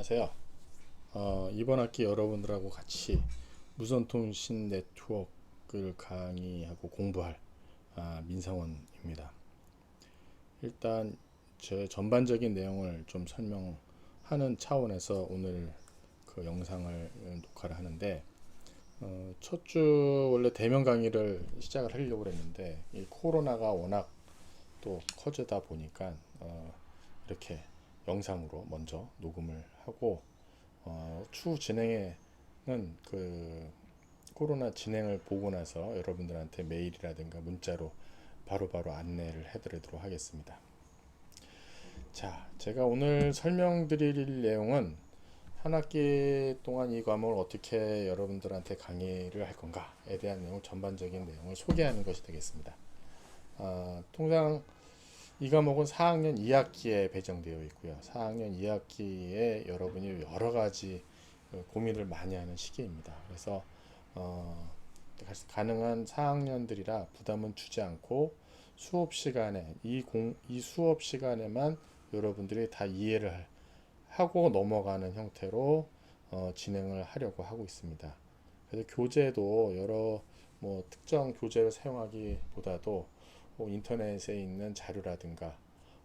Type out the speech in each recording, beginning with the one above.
안녕하세요. 이번 학기 여러분들하고 같이 무선통신 네트워크를 강의하고 공부할 민상원입니다. 일단 제 전반적인 내용을 좀 설명하는 차원에서 오늘 그 영상을 녹화를 하는데, 첫 주 원래 대면 강의를 시작을 하려고 했는데 이 코로나가 워낙 또 커지다 보니까 이렇게 영상으로 먼저 녹음을 하고, 추후 진행에는 그 코로나 진행을 보고 나서 여러분들한테 메일이라든가 문자로 바로바로 안내를 해드리도록 하겠습니다. 자, 제가 오늘 설명드릴 내용은 한 학기 동안 이 과목을 어떻게 여러분들한테 강의를 할 건가에 대한 내용, 전반적인 내용을 소개하는 것이 되겠습니다. 통상 이 과목은 4학년 2학기에 배정되어 있고요. 4학년 2학기에 여러분이 여러 가지 고민을 많이 하는 시기입니다. 그래서 가능한 4학년들이라 부담은 주지 않고 수업 시간에 이 수업 시간에만 여러분들이 다 이해를 하고 넘어가는 형태로 진행을 하려고 하고 있습니다. 그래서 교재도 여러 특정 교재를 사용하기보다도 인터넷에 있는 자료라든가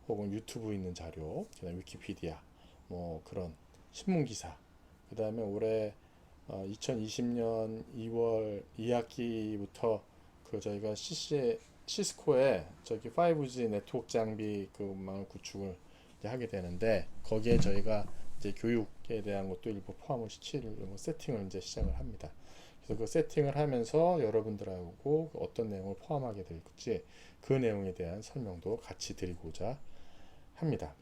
혹은 유튜브에 있는 자료, 그다음 위키피디아, 그런 신문 기사, 그다음에 올해 2020년 2월 2학기부터 그 저희가 시스코에 저기 5G 네트워크 장비 그망을 구축을 하게 되는데, 거기에 저희가 이제 교육에 대한 것도 일부 포함을 시키려고 세팅을 이제 시작을 합니다. 그래서 그 세팅을 하면서 여러분들하고 어떤 내용을 포함하게 될지 그 내용에 대한 설명도 같이 드리고자 합니다.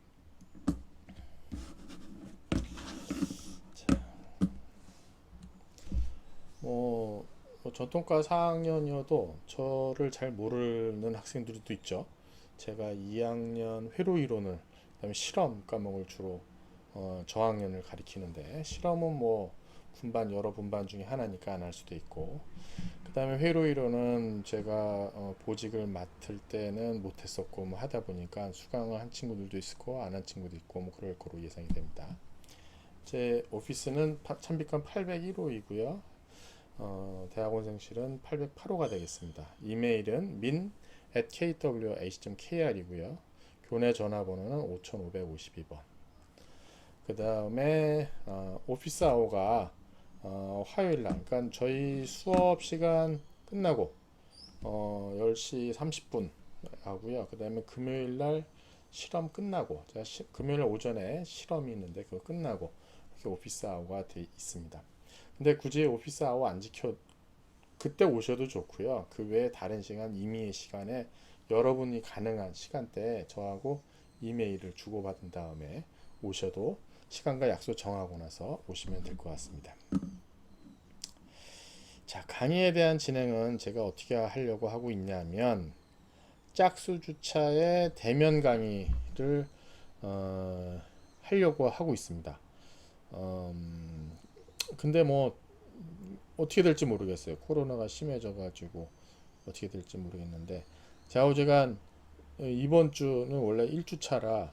전통과 4학년이어도 저를 잘 모르는 학생들도 있죠. 제가 2학년 회로 이론을, 그다음에 실험 과목을 주로 저학년을 가리키는데, 실험은 분반 여러 분반 중에 하나니까 안 할 수도 있고, 그 다음에 회로 이론은 제가 보직을 맡을 때는 못했었고 하다 보니까 수강을 한 친구들도 있고 안 한 친구도 있고 그럴 거로 예상이 됩니다. 제 오피스는 참비권 801호이고요. 대학원생실은 808호가 되겠습니다. 이메일은 min@kwac.kr이고요. 교내 전화번호는 5552번. 그 다음에 오피스 아워가 화요일날, 그러니까 저희 수업 시간 끝나고 10시 30분 하고요. 그 다음에 금요일날 실험 끝나고, 제가 금요일 오전에 실험이 있는데 그거 끝나고 이렇게 오피스 아워가 돼 있습니다. 근데 굳이 오피스 아워 안 지켜 그때 오셔도 좋고요. 그 외에 다른 시간, 임의의 시간에 여러분이 가능한 시간대에 저하고 이메일을 주고받은 다음에 오셔도, 시간과 약속 정하고 나서 오시면 될 것 같습니다. 자, 강의에 대한 진행은 제가 어떻게 하려고 하고 있냐면, 짝수 주차의 대면 강의를 하려고 하고 있습니다. 근데 어떻게 될지 모르겠어요. 코로나가 심해져 가지고 어떻게 될지 모르겠는데, 좌우지간 이번 주는 원래 1주차라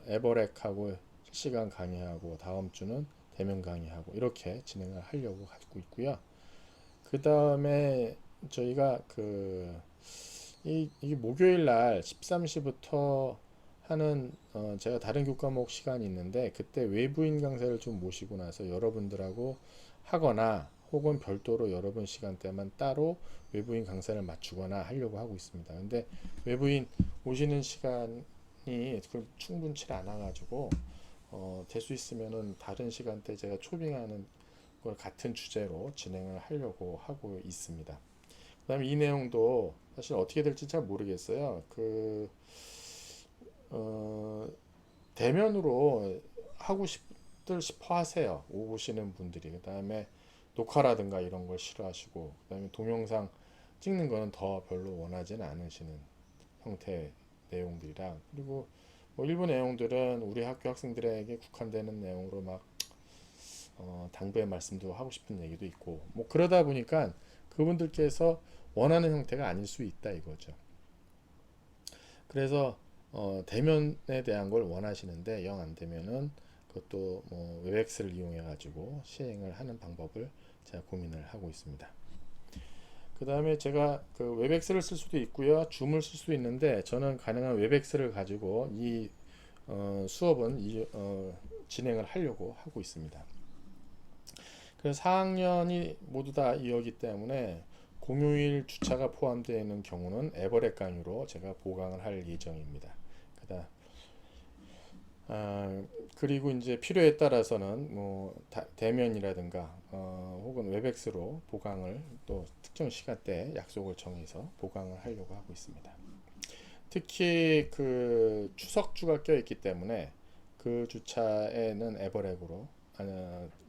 에버렉하고 실시간 강의하고, 다음 주는 대면 강의하고 이렇게 진행을 하려고 하고 있고요. 그 다음에 저희가 이 목요일 날 13시부터 하는 제가 다른 교과목 시간이 있는데, 그때 외부인 강사를 좀 모시고 나서 여러분들하고 하거나 혹은 별도로 여러분 시간대만 따로 외부인 강사를 맞추거나 하려고 하고 있습니다. 근데 외부인 오시는 시간이 충분치 않아 가지고 될 수 있으면은 다른 시간대 제가 초빙하는 걸 같은 주제로 진행을 하려고 하고 있습니다. 그 다음에 이 내용도 사실 어떻게 될지 잘 모르겠어요. 대면으로 하고 싶어 하세요. 오시는 분들이. 그 다음에 녹화라든가 이런 걸 싫어하시고, 그 다음에 동영상 찍는 거는 더 별로 원하지는 않으시는 형태의 내용들이라, 그리고 일부 내용들은 우리 학교 학생들에게 국한되는 내용으로 당부의 말씀도 하고 싶은 얘기도 있고, 그러다 보니까 그분들께서 원하는 형태가 아닐 수 있다 이거죠. 그래서 대면에 대한 걸 원하시는데 영 안 되면은 그것도 뭐 웹엑스를 이용해 가지고 시행을 하는 방법을 제가 고민을 하고 있습니다. 그 다음에 제가 그 웹엑스를 쓸 수도 있고요, 줌을 쓸 수도 있는데 저는 가능한 웹엑스를 가지고 이 수업은 진행을 하려고 하고 있습니다. 그래서 4학년이 모두 다 이어기 때문에 공휴일 주차가 포함되어 있는 경우는 에버렛 강의로 제가 보강을 할 예정입니다. 그다음 그리고 이제 필요에 따라서는 뭐 대면이라든가 혹은 웹엑스로 보강을 또 특정 시간대에 약속을 정해서 보강을 하려고 하고 있습니다. 특히 그 추석주가 껴있기 때문에 그 주차에는 에버렉으로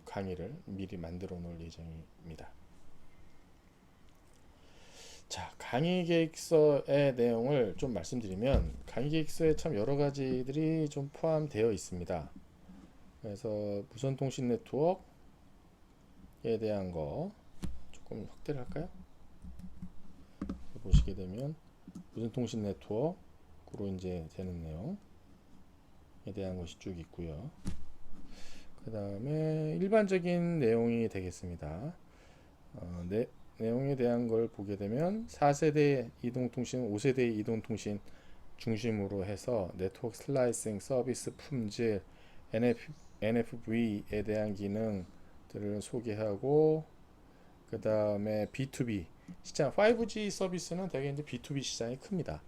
강의를 미리 만들어 놓을 예정입니다. 자, 강의 계획서의 내용을 좀 말씀드리면 강의 계획서에 참 여러 가지들이 좀 포함되어 있습니다. 그래서 무선통신 네트워크에 대한 거 조금 확대를 할까요? 보시게 되면 무선통신 네트워크로 이제 되는 내용에 대한 것이 쭉 있고요. 그 다음에 일반적인 내용이 되겠습니다. 내용에 대한 걸 보게 되면 4세대 이동통신, 5세대 이동통신 중심으로 해서 네트워크 슬라이싱, 서비스 품질, NFV에 대한 기능들을 소개하고, 그 다음에 B2B 시장, 5G 서비스는 대개 이제 B2B 시장이 큽니다.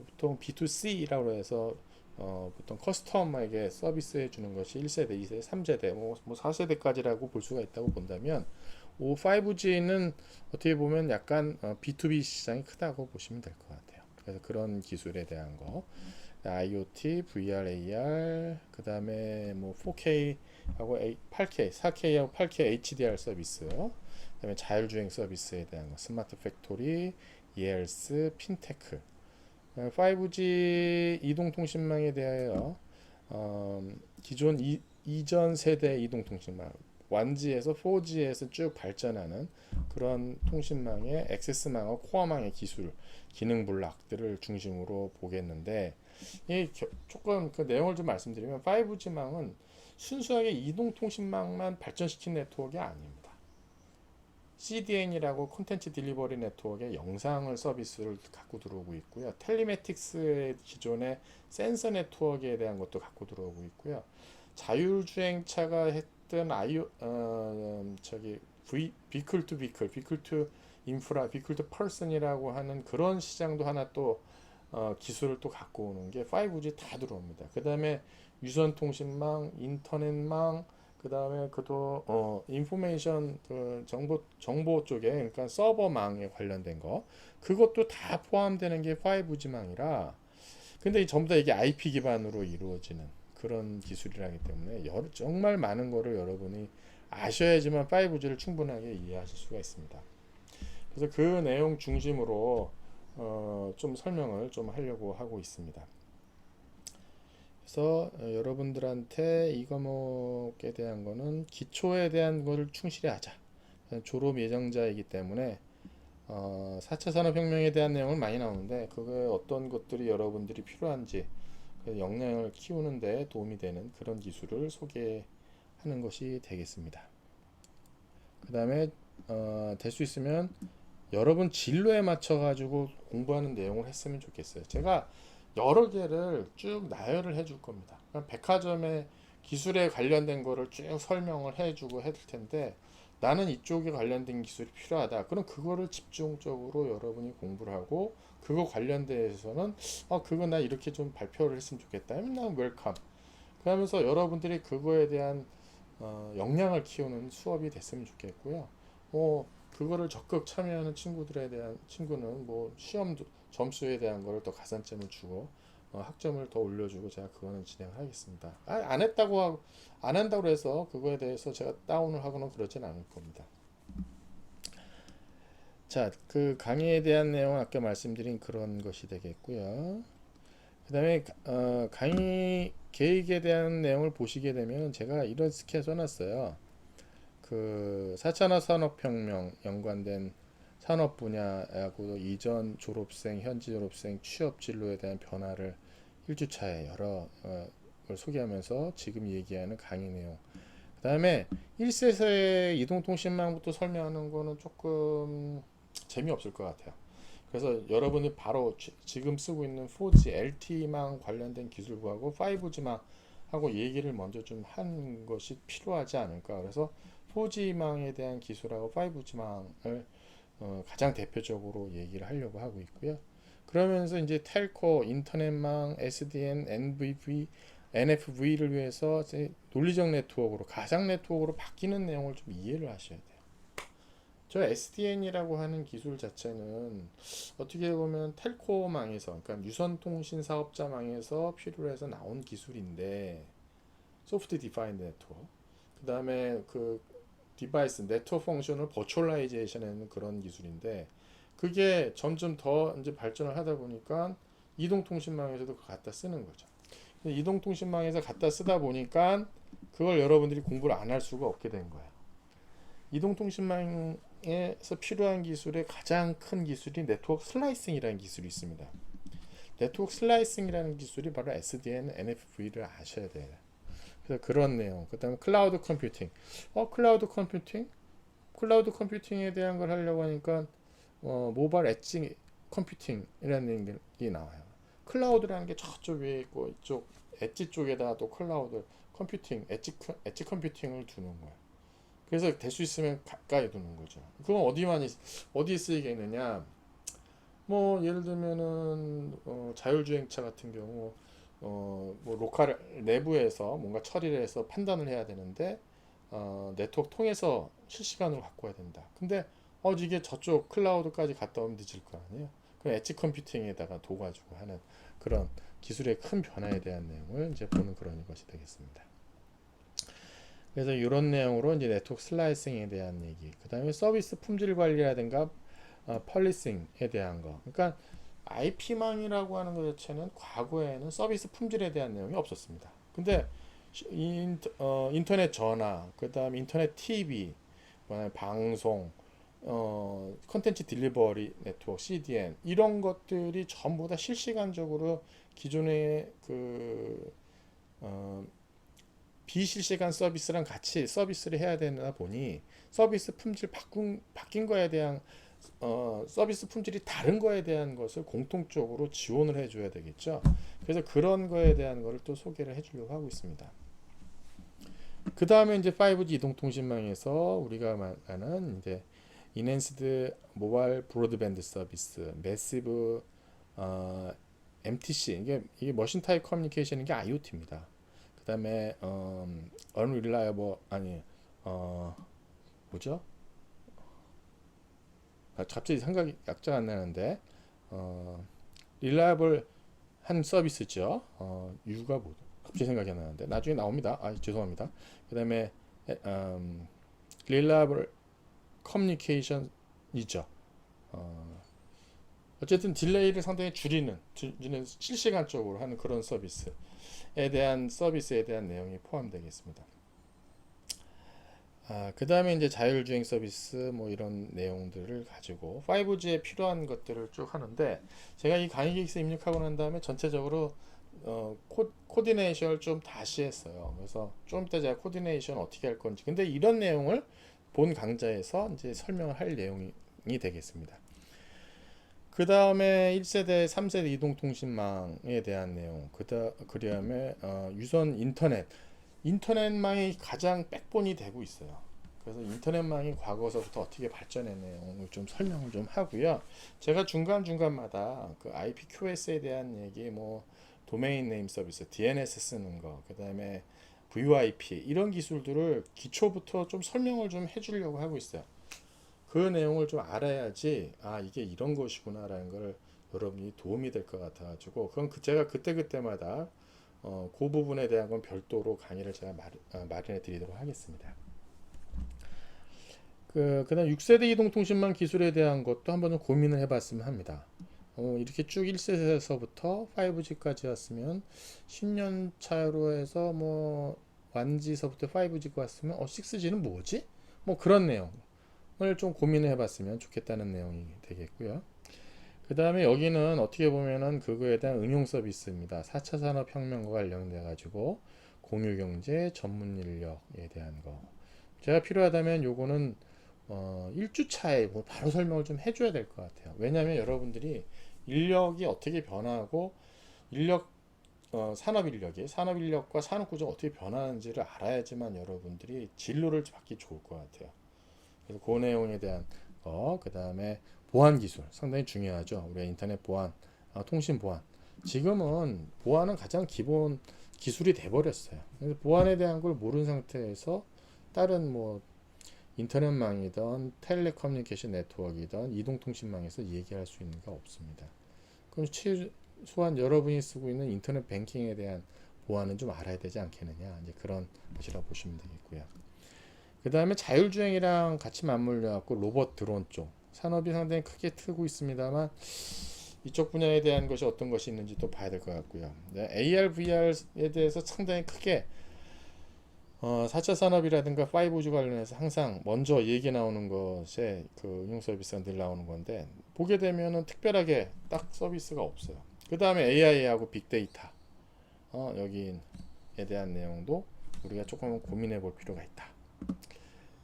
보통 B2C라고 해서 보통 커스텀에게 서비스해 주는 것이 1세대, 2세대, 3세대, 뭐 4세대까지라고 볼 수가 있다고 본다면, 5G는 어떻게 보면 약간 B2B 시장이 크다고 보시면 될 것 같아요. 그래서 그런 기술에 대한 거, IoT, VR, AR, 그 다음에 뭐 4K하고 8K, 4K하고 8K HDR 서비스, 그 다음에 자율주행 서비스에 대한 거, 스마트 팩토리, ELS, 핀테크, 5G 이동통신망에 대하여 기존 이전 세대 이동통신망 1G에서 4G에서 쭉 발전하는 그런 통신망의 액세스망과 코어망의 기술, 기능 블록들을 중심으로 보겠는데, 조금 그 내용을 좀 말씀드리면 5G망은 순수하게 이동통신망만 발전시킨 네트워크가 아닙니다. CDN이라고 콘텐츠 딜리버리 네트워크의 영상을 서비스를 갖고 들어오고 있고요. 텔리매틱스의 기존의 센서 네트워크에 대한 것도 갖고 들어오고 있고요. 자율주행차가 했던 비클 투 비클, 비클 투 인프라, 비클 투 퍼슨이라고 하는 그런 시장도 하나 또 기술을 또 갖고 오는 게 5G 다 들어옵니다. 그 다음에 유선통신망, 인터넷망, 그 다음에 그도 인포메이션 그 정보 쪽에, 그러니까 서버망에 관련된 거, 그것도 다 포함되는 게 5G망이라. 근데 전부 다 이게 IP 기반으로 이루어지는 그런 기술이라기 때문에 정말 많은 거를 여러분이 아셔야지만 5G를 충분하게 이해하실 수가 있습니다. 그래서 그 내용 중심으로 좀 설명을 좀 하려고 하고 있습니다. 그래서 여러분들한테 이 과목에 대한 거는 기초에 대한 것을 충실히 하자. 졸업 예정자이기 때문에 4차 산업혁명에 대한 내용은 많이 나오는데, 그거에 어떤 것들이 여러분들이 필요한지, 그 역량을 키우는 데 도움이 되는 그런 기술을 소개하는 것이 되겠습니다. 그 다음에 될 수 있으면 여러분 진로에 맞춰 가지고 공부하는 내용을 했으면 좋겠어요. 제가 여러 개를 쭉 나열을 해줄 겁니다. 백화점의 기술에 관련된 거를 쭉 설명을 해주고 해줄 텐데, 나는 이쪽에 관련된 기술이 필요하다. 그럼 그거를 집중적으로 여러분이 공부를 하고, 그거 관련돼서는 그거 나 이렇게 좀 발표를 했으면 좋겠다 하면 난 웰컴. 그러면서 여러분들이 그거에 대한 역량을 키우는 수업이 됐으면 좋겠고요. 그거를 적극 참여하는 친구는 뭐 시험 점수에 대한 거를 더 가산점을 주고 학점을 더 올려주고, 제가 그거는 진행하겠습니다. 안 한다고 해서 그거에 대해서 제가 다운을 하거나 그러진 않을 겁니다. 자, 그 강의에 대한 내용은 아까 말씀드린 그런 것이 되겠고요. 그 다음에 강의 계획에 대한 내용을 보시게 되면 제가 이런 스케줄 써놨어요. 그 4차 산업혁명 연관된 산업 분야하고 이전 졸업생, 현지 졸업생 취업 진로에 대한 변화를 1주차에 여러 소개하면서 지금 얘기하는 강의 내용. 그 다음에 1세서의 이동통신망부터 설명하는 거는 조금 재미없을 것 같아요. 그래서 여러분이 바로 지금 쓰고 있는 4G LTE망 관련된 기술부하고 5G망하고 얘기를 먼저 좀 한 것이 필요하지 않을까. 그래서 4G망에 대한 기술하고 5G망을 가장 대표적으로 얘기를 하려고 하고 있고요. 그러면서 이제 텔코, 인터넷망, SDN, NFV를 위해서 논리적 네트워크로, 가상 네트워크로 바뀌는 내용을 좀 이해를 하셔야 돼요. 저 SDN이라고 하는 기술 자체는 어떻게 보면 텔코망에서, 그러니까 유선통신 사업자망에서 필요로 해서 나온 기술인데, 소프트 디파인드 네트워크. 그 다음에 그 디바이스 네트워크 펑션을 버추얼라이제이션하는 그런 기술인데, 그게 점점 더 이제 발전을 하다 보니까 이동통신망에서도 갖다 쓰는 거죠. 이동통신망에서 갖다 쓰다 보니까 그걸 여러분들이 공부를 안 할 수가 없게 된 거예요. 이동통신망에서 필요한 기술의 가장 큰 기술이 네트워크 슬라이싱이라는 기술이 있습니다. 네트워크 슬라이싱이라는 기술이 바로 SDN, NFV를 아셔야 돼요. 그래서 그런 내용. 그 다음에 클라우드 컴퓨팅. 클라우드 컴퓨팅에 대한 걸 하려고 하니까 모바일 엣지 컴퓨팅이라는 게 나와요. 클라우드라는 게 저쪽 위에 있고 이쪽 엣지 쪽에다가 또 클라우드 컴퓨팅, 엣지 컴퓨팅을 두는 거예요. 그래서 될 수 있으면 가까이 두는 거죠. 그건 어디에 쓰이겠느냐? 뭐 예를 들면은 자율주행차 같은 경우 뭐 로컬 내부에서 뭔가 처리를 해서 판단을 해야 되는데 네트워크 통해서 실시간으로 바꿔야 된다. 근데 이게 저쪽 클라우드까지 갔다 오면 늦을 거 아니에요. 그럼 엣지 컴퓨팅에다가 둬가지고 하는 그런 기술의 큰 변화에 대한 내용을 이제 보는 그런 것이 되겠습니다. 그래서 이런 내용으로 이제 네트워크 슬라이싱에 대한 얘기, 그 다음에 서비스 품질 관리라든가 펄리싱에 대한 거. 그러니까 IP망이라고 하는 것 자체는 과거에는 서비스 품질에 대한 내용이 없었습니다. 근데 인터넷 전화, 그 다음 인터넷 TV, 방송, 컨텐츠 딜리버리 네트워크 CDN 이런 것들이 전부 다 실시간적으로 기존의 비실시간 서비스랑 같이 서비스를 해야 되다 보니 서비스 품질 바뀐 거에 대한 서비스 품질이 다른 거에 대한 것을 공통적으로 지원을 해줘야 되겠죠. 그래서 그런 거에 대한 거를 또 소개를 해주려고 하고 있습니다. 그 다음에 이제 5G 이동통신망에서 우리가 말하는 이제 인핸스드 모바일 브로드밴드 서비스, 매시브 MTC 이게 머신 타입 커뮤니케이션인 게 IoT입니다. 그 다음에 unreliable 뭐죠? 갑자기 생각이 약자가 안 나는데 reliable 한 서비스죠. 유가 뭐 갑자기 생각이 안 나는데 나중에 나옵니다. 죄송합니다. 그 다음에 reliable communication이죠. 어쨌든 딜레이를 상당히 줄이는 실시간적으로 하는 그런 서비스에 대한 내용이 포함되겠습니다. 그 다음에 이제 자율주행 서비스 뭐 이런 내용들을 가지고 5G에 필요한 것들을 쭉 하는데, 제가 이 강의 기획서에 입력하고 난 다음에 전체적으로 코디네이션을 좀 다시 했어요. 그래서 좀 이따 제가 코디네이션 어떻게 할 건지, 근데 이런 내용을 본 강좌에서 이제 설명을 할 내용이 되겠습니다. 그 다음에 1세대, 3세대 이동통신망에 대한 내용, 그 다음에 유선 인터넷망이 가장 백본이 되고 있어요. 그래서 인터넷망이 과거서부터 어떻게 발전했는 내용을 좀 설명을 좀 하고요. 제가 중간중간마다 그 IPQS에 대한 얘기, 뭐 도메인 네임 서비스, DNS 쓰는 거, 그 다음에 VoIP 이런 기술들을 기초부터 좀 설명을 좀 해주려고 하고 있어요. 그 내용을 좀 알아야지 이게 이런 것이구나 라는 걸 여러분이 도움이 될 것 같아 가지고, 그건 제가 그때마다 그 부분에 대한 건 별도로 강의를 제가 마련해 드리도록 하겠습니다. 그 다음 6세대 이동통신망 기술에 대한 것도 한번 고민을 해봤으면 합니다. 이렇게 쭉 1세대에서부터 5G까지 왔으면 10년 차로 해서 뭐 1G서부터 5G가 왔으면 6G는 뭐지? 뭐 그런 내용을 좀 고민을 해봤으면 좋겠다는 내용이 되겠고요. 그 다음에 여기는 어떻게 보면은 그거에 대한 응용 서비스입니다. 4차 산업혁명과 관련돼 가지고 공유경제 전문 인력에 대한 거. 제가 필요하다면 요거는 1주차에 뭐 바로 설명을 좀 해줘야 될 것 같아요. 왜냐하면 여러분들이 인력이 어떻게 변하고 인력 산업 인력과 산업 구조가 어떻게 변하는지를 알아야지만 여러분들이 진로를 받기 좋을 것 같아요. 그래서 그 내용에 대한 거, 그 다음에 보안 기술 상당히 중요하죠. 우리가 인터넷 보안, 통신 보안. 지금은 보안은 가장 기본 기술이 돼버렸어요. 그래서 보안에 대한 걸 모르는 상태에서 다른 뭐 인터넷망이든 텔레커뮤니케이션 네트워크이든 이동통신망에서 얘기할 수 있는 게 없습니다. 그럼 최소한 여러분이 쓰고 있는 인터넷 뱅킹에 대한 보안은 좀 알아야 되지 않겠느냐. 이제 그런 것이라고 보시면 되겠고요. 그 다음에 자율주행이랑 같이 맞물려 갖고 로봇 드론 쪽 산업이 상당히 크게 트고 있습니다만 이쪽 분야에 대한 것이 어떤 것이 있는지 또 봐야 될 것 같고요. 네, AR, VR에 대해서 상당히 크게 4차 산업이라든가 5G 관련해서 항상 먼저 얘기 나오는 것에 그 응용 서비스가 늘 나오는 건데 보게 되면은 특별하게 딱 서비스가 없어요. 그 다음에 AI하고 빅데이터 여기에 대한 내용도 우리가 조금 고민해 볼 필요가 있다.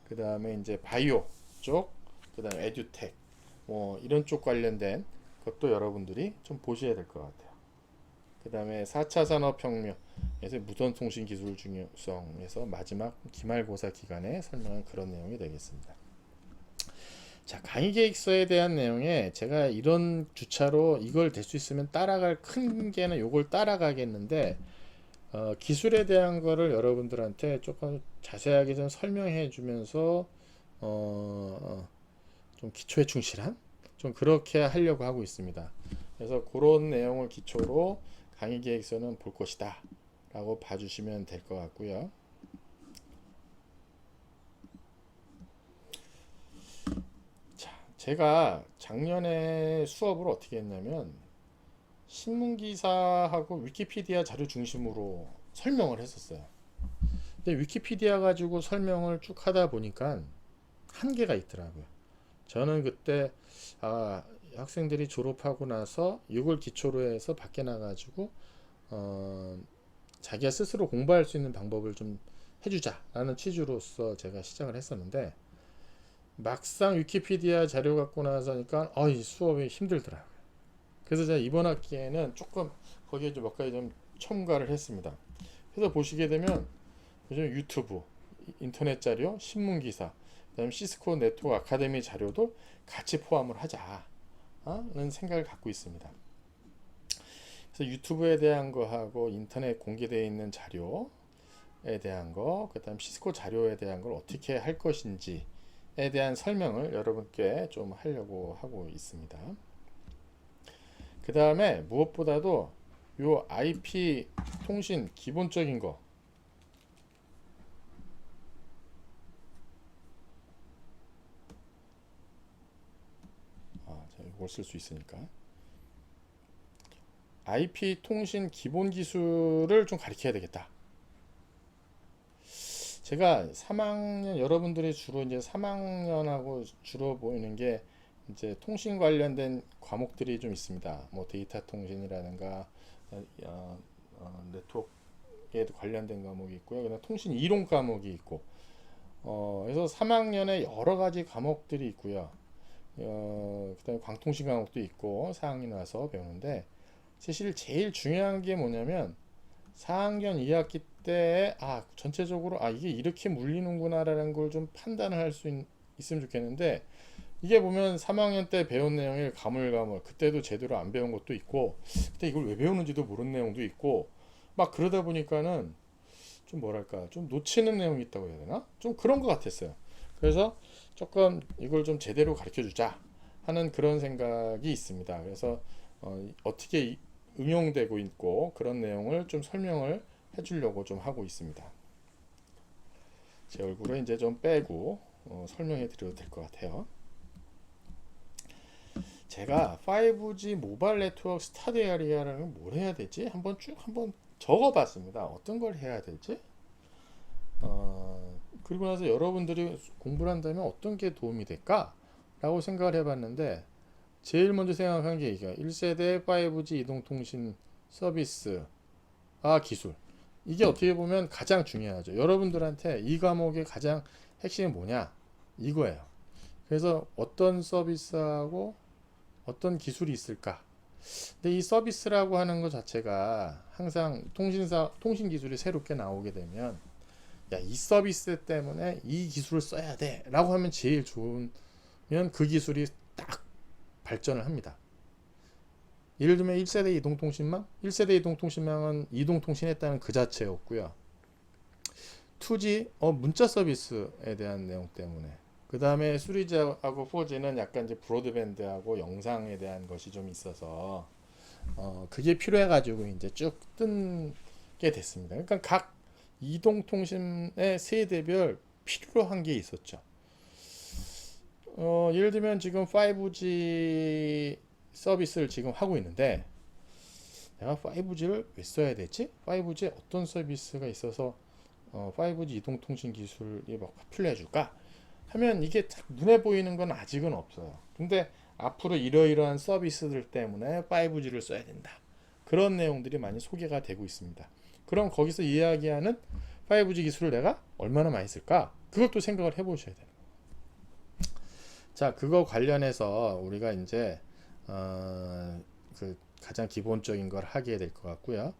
그 다음에 이제 바이오 쪽, 그 다음에 에듀텍 뭐 이런 쪽 관련된 것도 여러분들이 좀 보셔야 될 것 같아요. 그 다음에 4차 산업혁명에서 무선통신 기술 중요성에서 마지막 기말고사 기간에 설명한 그런 내용이 되겠습니다. 자, 강의 계획서에 대한 내용에 제가 이런 주차로 이걸 될 수 있으면 따라갈 큰 게는 요걸 따라가겠는데 기술에 대한 거를 여러분들한테 조금 자세하게 좀 설명해 주면서 좀 기초에 충실한 좀 그렇게 하려고 하고 있습니다. 그래서 그런 내용을 기초로 강의 계획서는 볼 것이다 라고 봐주시면 될 것 같고요. 자, 제가 작년에 수업을 어떻게 했냐면 신문기사하고 위키피디아 자료 중심으로 설명을 했었어요. 근데 위키피디아 가지고 설명을 쭉 하다 보니까 한계가 있더라고요. 저는 그때 학생들이 졸업하고 나서 이걸 기초로 해서 밖에 나가지고 자기가 스스로 공부할 수 있는 방법을 좀 해주자라는 취지로서 제가 시작을 했었는데 막상 위키피디아 자료 갖고 나서니까 이 수업이 힘들더라고요. 그래서 제가 이번 학기에는 조금 거기에 좀 몇 가지 좀 첨가를 했습니다. 그래서 보시게 되면 요즘 유튜브, 인터넷 자료, 신문 기사, 그다음 시스코 네트워크 아카데미 자료도 같이 포함을 하자는 생각을 갖고 있습니다. 그래서 유튜브에 대한 거하고 인터넷 공개되어 있는 자료에 대한 거, 그다음 시스코 자료에 대한 걸 어떻게 할 것인지에 대한 설명을 여러분께 좀 하려고 하고 있습니다. 그 다음에 무엇보다도 요 IP 통신 기본적인 거 이걸 쓸 수 있으니까 IP 통신 기본 기술을 좀 가르쳐야 되겠다. 제가 3학년 여러분들이 주로 이제 3학년하고 주로 보이는 게 이제 통신 관련된 과목들이 좀 있습니다. 뭐 데이터 통신이라든가 네트워크에 관련된 과목이 있고요. 그다음 통신 이론 과목이 있고 그래서 3학년에 여러 가지 과목들이 있고요. 그다음에 광통신 과목도 있고 4학년 와서 배우는데 사실 제일 중요한 게 뭐냐면 4학년 2학기 때 전체적으로 이게 이렇게 물리는구나라는 걸 좀 판단을 할 수 있으면 좋겠는데 이게 보면 3학년 때 배운 내용이 가물가물 그때도 제대로 안 배운 것도 있고 그때 이걸 왜 배우는지도 모르는 내용도 있고 막 그러다 보니까는 좀 뭐랄까 좀 놓치는 내용이 있다고 해야 되나? 좀 그런 것 같았어요. 그래서 조금 이걸 좀 제대로 가르쳐 주자 하는 그런 생각이 있습니다. 그래서 어떻게 응용되고 있고 그런 내용을 좀 설명을 해주려고 좀 하고 있습니다. 제 얼굴을 이제 좀 빼고 설명해 드려도 될 것 같아요. 제가 5G 모바일 네트워크 스타디 에리아라는 뭘 해야 되지? 한번 적어봤습니다. 어떤 걸 해야 될지. 그리고 나서 여러분들이 공부를 한다면 어떤 게 도움이 될까? 라고 생각을 해봤는데 제일 먼저 생각한 게 이게 1세대 5G 이동통신 서비스 기술. 이게 어떻게 보면 가장 중요하죠. 여러분들한테 이 과목의 가장 핵심이 뭐냐? 이거예요. 그래서 어떤 서비스하고 어떤 기술이 있을까? 근데 이 서비스라고 하는 것 자체가 항상 통신 기술이 새롭게 나오게 되면 야, 이 서비스 때문에 이 기술을 써야 돼 라고 하면 제일 좋으면 그 기술이 딱 발전을 합니다. 예를 들면 1세대 이동통신망? 1세대 이동통신망은 이동통신했다는 그 자체였고요. 2G 문자 서비스에 대한 내용 때문에, 그 다음에 3G하고 4G는 약간 이제 브로드밴드하고 영상에 대한 것이 좀 있어서 그게 필요해 가지고 이제 쭉 뜬게 됐습니다. 그러니까 각 이동통신의 세대별 필요한 게 있었죠. 예를 들면 지금 5G 서비스를 지금 하고 있는데 내가 5G를 왜 써야 되지? 5G에 어떤 서비스가 있어서 5G 이동통신 기술이 막 필요해 줄까? 하면 이게 눈에 보이는 건 아직은 없어요. 근데 앞으로 이러이러한 서비스들 때문에 5G를 써야 된다. 그런 내용들이 많이 소개가 되고 있습니다. 그럼 거기서 이야기하는 5G 기술을 내가 얼마나 많이 쓸까? 그것도 생각을 해보셔야 돼요. 자, 그거 관련해서 우리가 이제 그 가장 기본적인 걸 하게 될 것 같고요.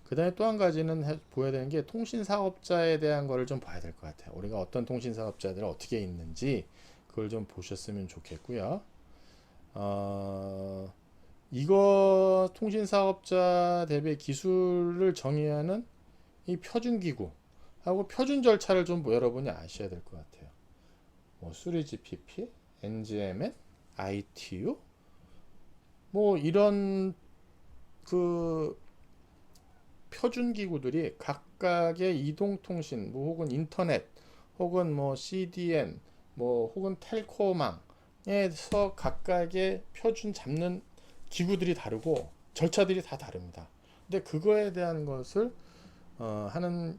그 다음에 또 한 가지는 보여야 되는 게 통신 사업자에 대한 거를 좀 봐야 될 것 같아요. 우리가 어떤 통신 사업자들이 어떻게 있는지 그걸 좀 보셨으면 좋겠고요. 이거 통신 사업자 대비 기술을 정의하는 이 표준 기구 하고 표준 절차를 좀 여러분이 아셔야 될 것 같아요. 뭐 3GPP, NGMN, ITU 뭐 이런 그 표준 기구들이 각각의 이동통신 뭐 혹은 인터넷 혹은 뭐 CDN 뭐 혹은 텔코망에서 각각의 표준 잡는 기구들이 다르고 절차들이 다 다릅니다. 근데 그거에 대한 것을 하는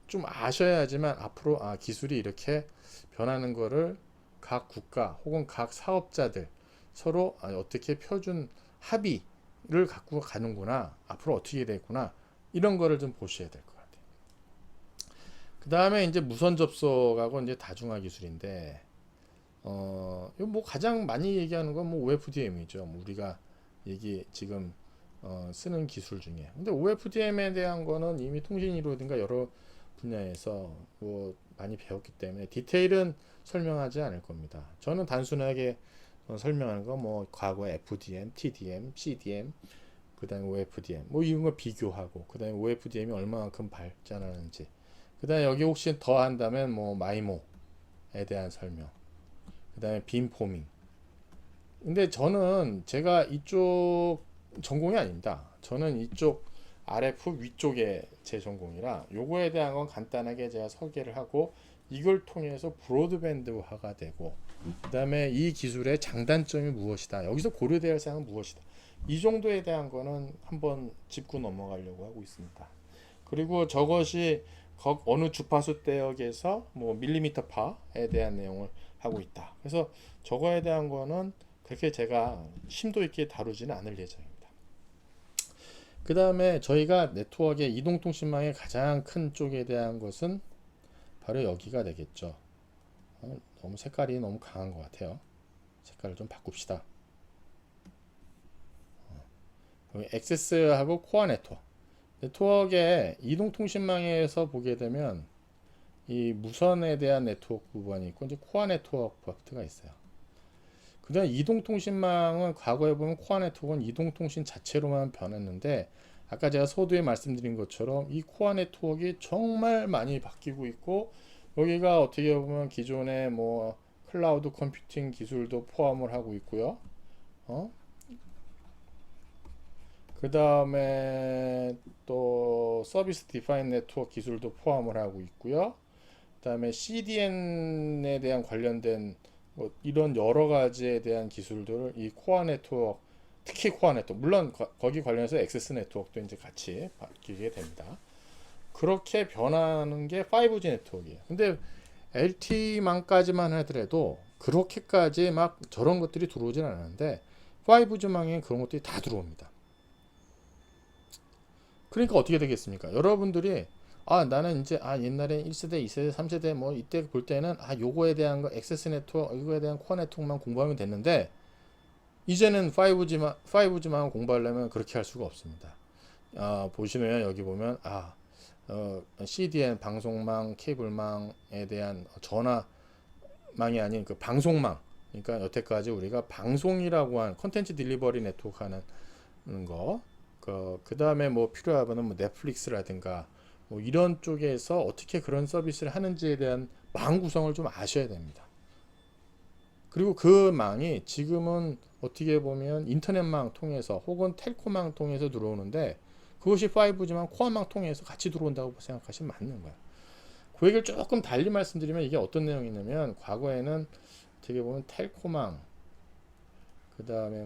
좀 아셔야지만 앞으로 기술이 이렇게 변하는 거를 각 국가 혹은 각 사업자들 서로 어떻게 표준 합의를 갖고 가는구나, 앞으로 어떻게 되구나, 이런 거를 좀 보셔야 될 것 같아요. 그 다음에 이제 무선 접속하고 이제 다중화 기술인데, 뭐 가장 많이 얘기하는 건 뭐 OFDM이죠. 뭐 우리가 지금 쓰는 기술 중에. 근데 OFDM에 대한 거는 이미 통신이론인가 여러 분야에서 뭐 많이 배웠기 때문에 디테일은 설명하지 않을 겁니다. 저는 단순하게 설명하는 거 뭐 과거에 FDM, TDM, CDM, 그 다음에 OFDM 뭐 이런 거 비교하고, 그 다음에 OFDM이 얼마만큼 발전하는지, 그 다음에 여기 혹시 더 한다면 뭐 마이모에 대한 설명, 그 다음에 빔포밍. 근데 저는 제가 이쪽 전공이 아닙니다. 저는 이쪽 RF 위쪽에 제 전공이라 요거에 대한 건 간단하게 제가 소개를 하고, 이걸 통해서 브로드밴드화가 되고, 그 다음에 이 기술의 장단점이 무엇이다, 여기서 고려돼야 할 사항은 무엇이다, 이 정도에 대한 거는 한번 짚고 넘어가려고 하고 있습니다. 그리고 저것이 어느 주파수 대역에서 뭐 밀리미터 파에 대한 내용을 하고 있다. 그래서 저거에 대한 거는 그렇게 제가 심도 있게 다루지는 않을 예정입니다. 그 다음에 저희가 네트워크의 이동통신망의 가장 큰 쪽에 대한 것은 바로 여기가 되겠죠. 너무 색깔이 너무 강한 것 같아요. 색깔을 좀 바꿉시다. 액세스하고 코어 네트워크. 네트워크의 이동통신망에서 보게 되면 이 무선에 대한 네트워크 부분이 있고 이제 코어 네트워크 파트가 있어요. 그 다음 이동통신망은 과거에 보면 코어 네트워크는 이동통신 자체로만 변했는데, 아까 제가 서두에 말씀드린 것처럼 이 코어 네트워크가 정말 많이 바뀌고 있고, 여기가 어떻게 보면 기존의 뭐 클라우드 컴퓨팅 기술도 포함을 하고 있고요. 그 다음에 또 서비스 디파인 네트워크 기술도 포함을 하고 있고요. 그 다음에 CDN에 대한 관련된 뭐 이런 여러 가지에 대한 기술들을 이 코어 네트워크, 특히 코어 네트워크, 물론 거기 관련해서 액세스 네트워크도 이제 같이 바뀌게 됩니다. 그렇게 변하는 게 5G 네트워크예요. 근데 LTE망까지만 하더라도 그렇게까지 막 저런 것들이 들어오진 않았는데 5G망에 그런 것들이 다 들어옵니다. 그러니까 어떻게 되겠습니까? 여러분들이 나는 이제 옛날에 1세대, 2세대, 3세대 뭐 이때 볼 때는 요거에 대한 거 액세스 네트워크 이거에 대한 코어 네트워크만 공부하면 됐는데 이제는 5G만 공부하려면 그렇게 할 수가 없습니다. 보시면 여기 보면 CDN 방송망, 케이블망에 대한 전화망이 아닌 그 방송망. 그러니까 여태까지 우리가 방송이라고 한 컨텐츠 딜리버리 네트워크 하는 거. 그 다음에 뭐 필요하면 뭐 넷플릭스라든가 뭐 이런 쪽에서 어떻게 그런 서비스를 하는지에 대한 망 구성을 좀 아셔야 됩니다. 그리고 그 망이 지금은 어떻게 보면 인터넷망 통해서 혹은 텔코망 통해서 들어오는데 그것이 5G만 코어망 통해서 같이 들어온다고 생각하시면 맞는 거예요. 그 얘기를 조금 달리 말씀드리면 이게 어떤 내용이냐면 과거에는 어떻게 보면 텔코망 그 다음에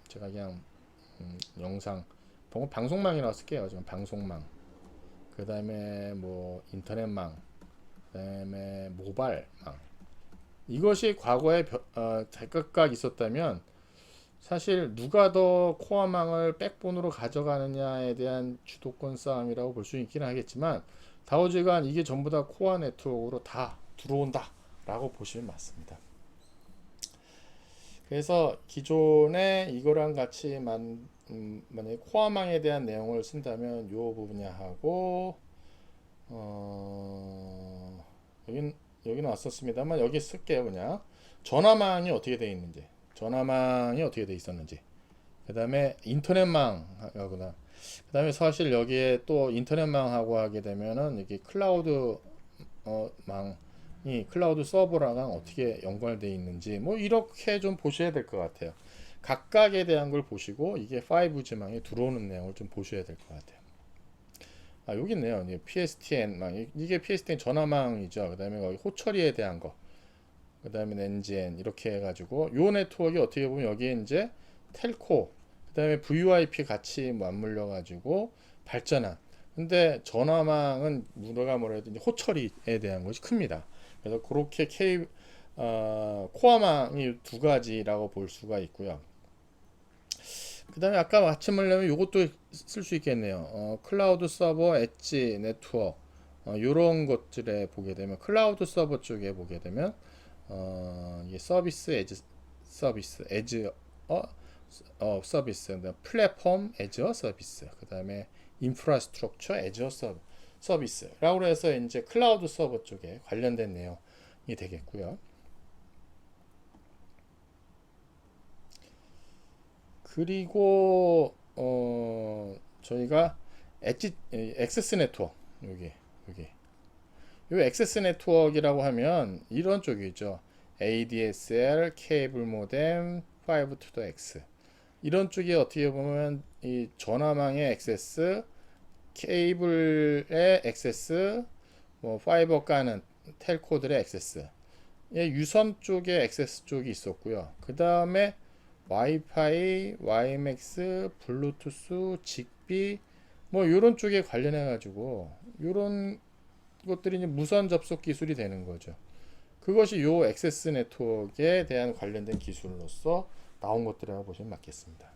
제가 그냥 영상 방송망이라고 쓸게요. 지금 방송망 그 다음에 뭐 인터넷망 그 다음에 모바일망 이것이 과거에 각각 있었다면 사실 누가 더 코어망을 백본으로 가져가느냐에 대한 주도권 싸움이라고 볼 수 있기는 하겠지만 다오지간 이게 전부 다 코어 네트워크로 다 들어온다 라고 보시면 맞습니다. 그래서 기존에 이거랑 같이 만약에 코어망에 대한 내용을 쓴다면 이 부분이야 하고 여기는 왔었습니다만 여기 쓸게요. 그냥 전화망이 어떻게 되어 있는지 전화망이 어떻게 되어 있었는지 그 다음에 인터넷망하구나 그 다음에 사실 여기에 또 인터넷망하고 하게 되면은 이게 클라우드 망이 클라우드 서버랑 어떻게 연관되어 있는지 뭐 이렇게 좀 보셔야 될 것 같아요. 각각에 대한 걸 보시고 이게 5G망에 들어오는 내용을 좀 보셔야 될 것 같아요. 여기 있네요. PSTN 이게 PSTN 전화망이죠. 그 다음에 여기 호처리에 대한 거. 그 다음에 NGN 이렇게 해가지고 요 네트워크가 어떻게 보면 여기에 이제 텔코 그 다음에 VoIP 같이 맞물려 가지고 발전한 근데 전화망은 누가 뭐래도 이제 호처리에 대한 것이 큽니다. 그래서 그렇게 코어망이 두 가지라고 볼 수가 있고요. 그 다음에 아까 맞춤하려면 이것도 쓸 수 있겠네요. 클라우드 서버, 엣지 네트워크 이런 것들에 보게 되면 클라우드 서버 쪽에 보게 되면 이게 서비스, 에지 서비스, 에지 서비스, 플랫폼 에저 서비스, 그 다음에 인프라스트럭처 에저 서비스라고 해서 이제 클라우드 서버 쪽에 관련된 내용이 되겠고요. 그리고 저희가 액세스 네트워크 여기 이 액세스 네트워크라고 하면 이런 쪽이죠. ADSL, 케이블 모뎀, 5 to the X 이런 쪽이 어떻게 보면 이 전화망의 액세스, 케이블의 액세스, 뭐 파이버 까는 텔코들의 액세스, 유선 쪽의 액세스 쪽이 있었고요. 그 다음에 와이파이, YMX, 블루투스, 직비 뭐 이런 쪽에 관련해 가지고 이런 것들이 이제 무선 접속 기술이 되는 거죠. 그것이 요 액세스 네트워크에 대한 관련된 기술로서 나온 것들이라고 보시면 맞겠습니다.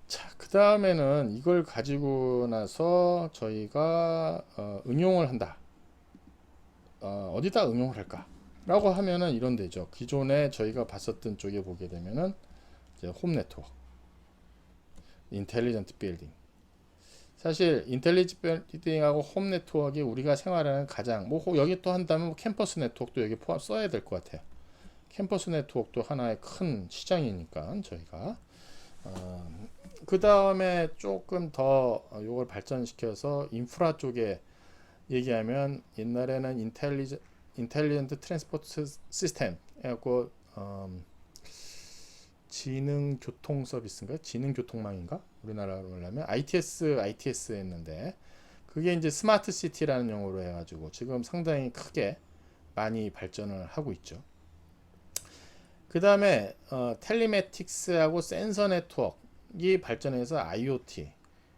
자, 그 다음에는 이걸 가지고 나서 저희가 응용을 한다. 어디다 응용을 할까? 라고 하면은 이런 데죠. 기존에 저희가 봤었던 쪽에 보게 되면은 이제 홈 네트워크, 인텔리전트 빌딩. 사실 인텔리전트 빌딩하고 홈 네트워크가 우리가 생활하는 가장 여기 또 한다면 캠퍼스 네트워크도 여기 포함 써야 될 것 같아요. 캠퍼스 네트워크도 하나의 큰 시장이니까 저희가 그 다음에 조금 더 이걸 발전시켜서 인프라 쪽에 얘기하면 옛날에는 인텔리전트 트랜스포트 시스템 해갖고 지능 교통 서비스인가? 지능 교통망인가? 우리나라로 하려면 ITS 했는데 그게 이제 스마트 시티라는 용어로 해가지고 지금 상당히 크게 많이 발전을 하고 있죠. 그 다음에 텔리매틱스하고 센서 네트워크이 발전해서 IoT,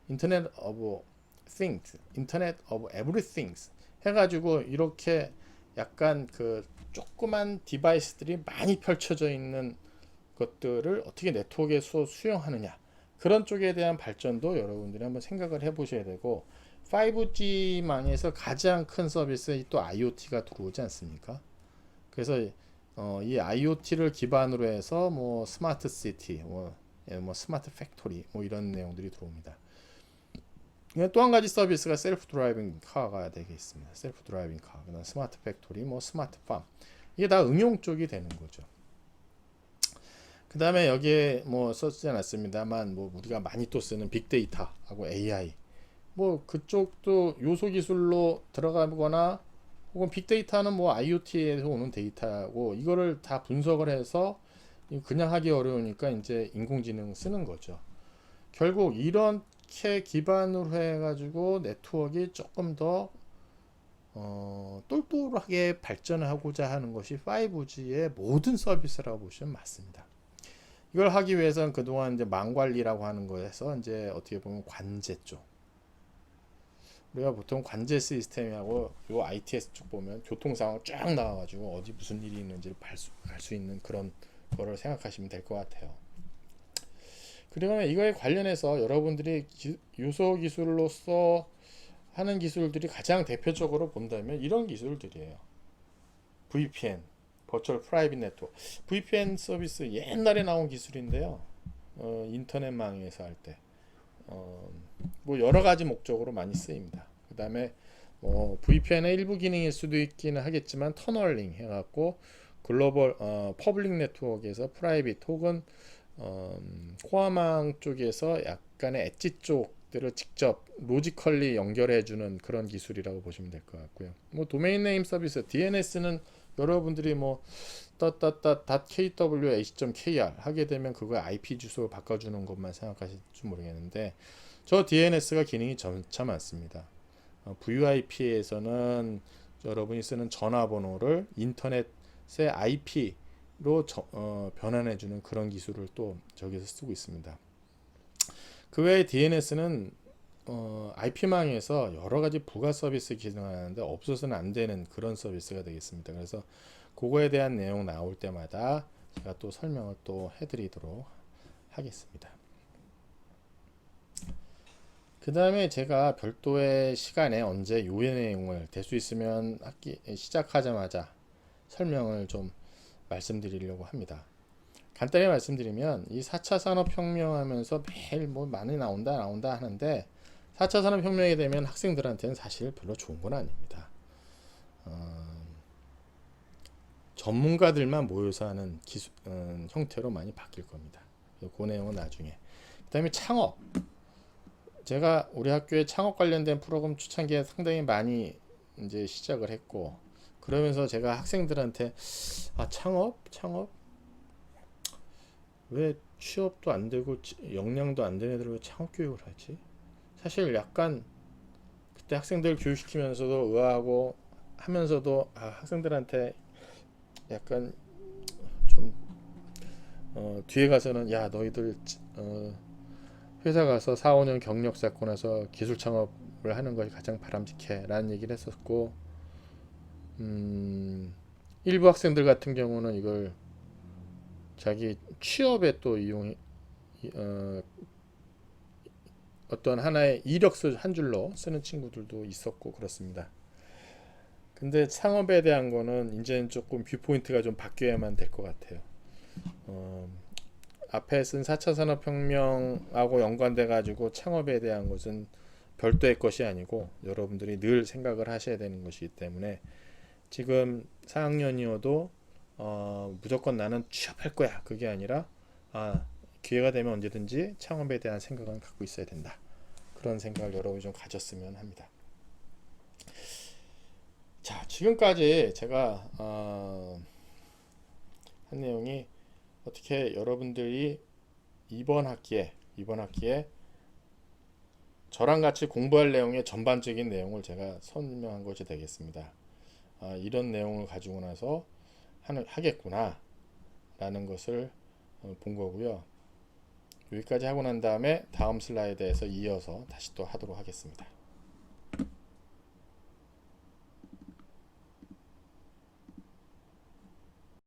인터넷 오브 띵스, 인터넷 오브 에브리띵스 해가지고 이렇게 약간 그 조그만 디바이스들이 많이 펼쳐져 있는 것들을 어떻게 네트워크에서 수용하느냐, 그런 쪽에 대한 발전도 여러분들이 한번 생각을 해보셔야 되고, 5G망에서 가장 큰 서비스에 또 IoT가 들어오지 않습니까? 그래서 이 IoT를 기반으로 해서 뭐 스마트 시티, 뭐 스마트 팩토리, 뭐 이런 내용들이 들어옵니다. 또 한 가지 서비스가 셀프 드라이빙 카가 되겠습니다. 셀프 드라이빙 카, 그다음 스마트 팩토리, 뭐 스마트 팜, 이게 다 응용 쪽이 되는 거죠. 그 다음에 여기에 뭐 써지지 않았습니다만, 뭐 우리가 많이 또 쓰는 빅데이터하고 AI, 뭐 그쪽도 요소 기술로 들어가거나, 혹은 빅데이터는 뭐 IoT에서 오는 데이터고, 이거를 다 분석을 해서 그냥 하기 어려우니까 이제 인공지능 쓰는 거죠. 결국 이렇게 기반으로 해가지고 네트워크가 조금 더 똘똘하게 발전하고자 하는 것이 5G의 모든 서비스라고 보시면 맞습니다. 이걸 하기 위해서는 그동안 이제 망관리라고 하는 거에서 이제 어떻게 보면 관제 쪽, 우리가 보통 관제 시스템하고 요 ITS 쪽 보면 교통 상황 쫙 나와가지고 어디 무슨 일이 있는지를 알 수 있는 그런 거를 생각하시면 될 것 같아요. 그러면 이거에 관련해서 여러분들이 요소 기술로서 하는 기술들이 가장 대표적으로 본다면 이런 기술들이에요. VPN, 버추얼 프라이빗 네트워크. VPN 서비스 옛날에 나온 기술인데요. 인터넷망에서 할 때, 뭐 여러 가지 목적으로 많이 쓰입니다. 그 다음에 VPN의 일부 기능일 수도 있기는 하겠지만, 터널링 해갖고 글로벌 퍼블릭 네트워크에서 프라이빗 혹은 코어망 쪽에서 약간의 엣지 쪽들을 직접 로지컬리 연결해주는 그런 기술이라고 보시면 될 것 같고요. 뭐 도메인 네임 서비스 DNS는 여러분들이 뭐 .kw.h.kr 하게 되면 그거 IP 주소 바꿔주는 것만 생각하실지 모르겠는데, 저 DNS가 기능이 점차 많습니다. VoIP에서는 여러분이 쓰는 전화번호를 인터넷의 IP로 변환해주는 그런 기술을 또 저기서 쓰고 있습니다. 그 외에 DNS는 IP망에서 여러 가지 부가 서비스 기능하는데 없어서는 안 되는 그런 서비스가 되겠습니다. 그래서 그거에 대한 내용 나올 때마다 제가 또 설명을 또 해드리도록 하겠습니다. 그 다음에 제가 별도의 시간에 언제 요 내용을 될 수 있으면 학기 시작하자마자 설명을 좀 말씀드리려고 합니다. 간단히 말씀드리면, 이 4차 산업혁명 하면서 매일 뭐 많이 나온다 하는데, 4차 산업혁명이 되면 학생들한테는 사실 별로 좋은 건 아닙니다. 전문가들만 모여서 하는 형태로 많이 바뀔 겁니다. 그 내용은 나중에. 그 다음에 창업. 제가 우리 학교에 창업 관련된 프로그램 초창기에 상당히 많이 이제 시작을 했고, 그러면서 제가 학생들한테 창업 왜 취업도 안 되고 역량도 안 되는 애들 왜 창업 교육을 하지? 사실 약간 그때 학생들 교육시키면서도 의아하고 하면서도 학생들한테 약간 좀 뒤에 가서는, 야 너희들 회사 가서 4, 5년 경력 쌓고 나서 기술 창업을 하는 것이 가장 바람직해 라는 얘기를 했었고, 일부 학생들 같은 경우는 이걸 자기 취업에 또 어떤 하나의 이력서 한 줄로 쓰는 친구들도 있었고 그렇습니다. 근데 창업에 대한 거는 이제는 조금 뷰포인트가 좀 바뀌어야만 될 것 같아요. 앞에 쓴 4차 산업혁명하고 연관돼 가지고 창업에 대한 것은 별도의 것이 아니고 여러분들이 늘 생각을 하셔야 되는 것이기 때문에, 지금 4학년이어도 무조건 나는 취업할 거야 그게 아니라, 기회가 되면 언제든지 창업에 대한 생각은 갖고 있어야 된다, 그런 생각을 여러분이 좀 가졌으면 합니다. 자, 지금까지 제가 한 내용이 어떻게 여러분들이 이번 학기에 저랑 같이 공부할 내용의 전반적인 내용을 제가 설명한 것이 되겠습니다. 이런 내용을 가지고 나서 하겠구나 라는 것을 본 거고요. 여기까지 하고 난 다음에 다음 슬라이드에서 이어서 다시 또 하도록 하겠습니다.